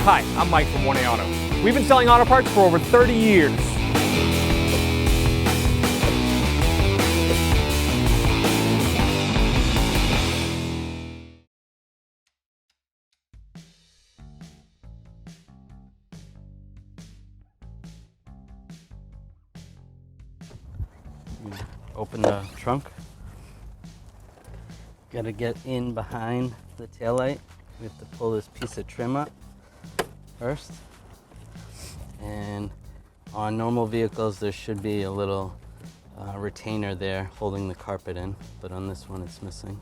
Hi, I'm Mike from 1A Auto. We've been selling auto parts for over 30 years. Open the trunk. Gotta get in behind the taillight. We have to pull this piece of trim up first. And on normal vehicles, there should be a little retainer there holding the carpet in, but on this one it's missing.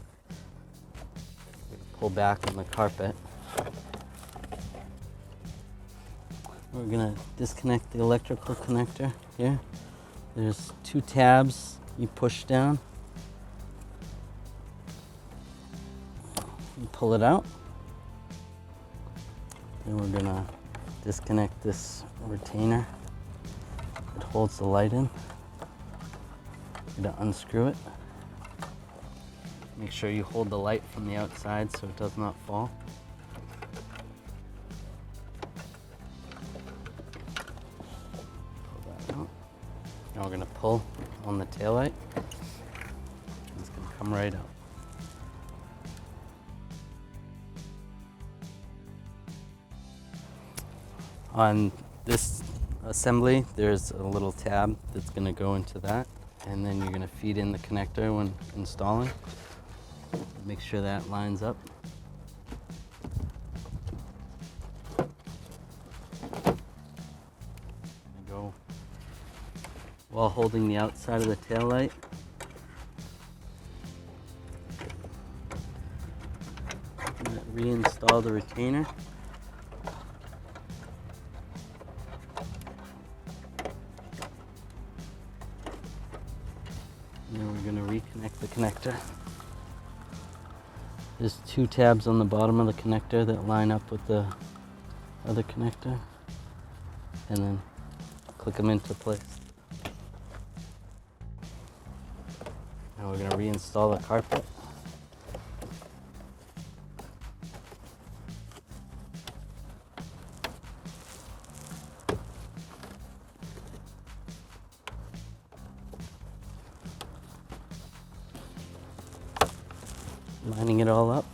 Pull back on the carpet. We're gonna disconnect the electrical connector here. There's two tabs you push down. You pull it out. And we're gonna disconnect this retainer. It holds the light in. We're gonna unscrew it. Make sure you hold the light from the outside so it does not fall. Pull that out. Now we're gonna pull on the taillight. It's gonna come right out. On this assembly, there's a little tab that's going to go into that, and then you're going to feed in the connector when installing. Make sure that lines up. Go while holding the outside of the taillight. Reinstall the retainer. And then we're going to reconnect the connector. There's two tabs on the bottom of the connector that line up with the other connector. And then click them into place. Now we're going to reinstall the carpet. Lining it all up.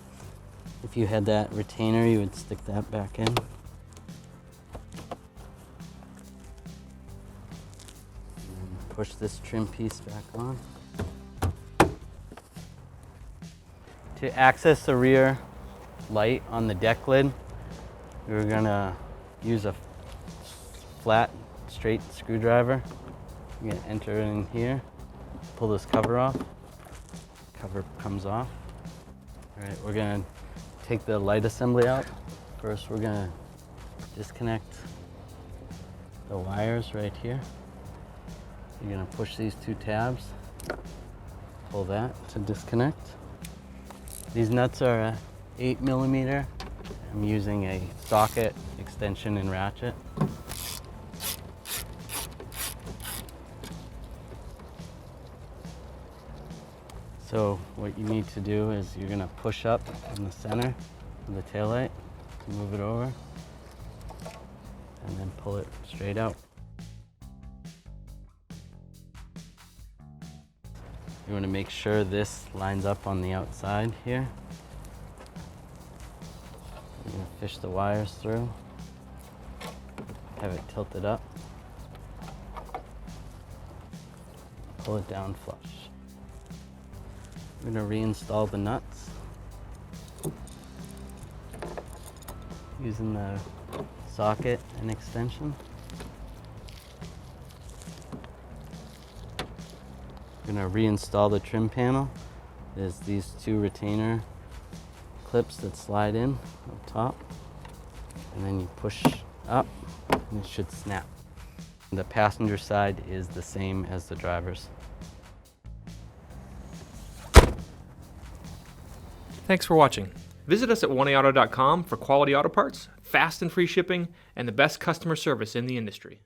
If you had that retainer, you would stick that back in. And push this trim piece back on. To access the rear light on the deck lid, we're gonna use a flat, straight screwdriver. You're gonna enter it in here, pull this cover off. Cover comes off. All right, we're gonna take the light assembly out. First, we're gonna disconnect the wires right here. You're gonna push these two tabs, pull that to disconnect. These nuts are 8mm. I'm using a socket extension in Ratchet. So what you need to do is you're going to push up in the center of the taillight, move it over, and then pull it straight out. You want to make sure this lines up on the outside here. You're going to fish the wires through, have it tilted up, pull it down flush. We're going to reinstall the nuts using the socket and extension. We're going to reinstall the trim panel. There's these two retainer clips that slide in up top, and then you push up and it should snap. The passenger side is the same as the driver's. Thanks for watching. Visit us at 1AAuto.com for quality auto parts, fast and free shipping, and the best customer service in the industry.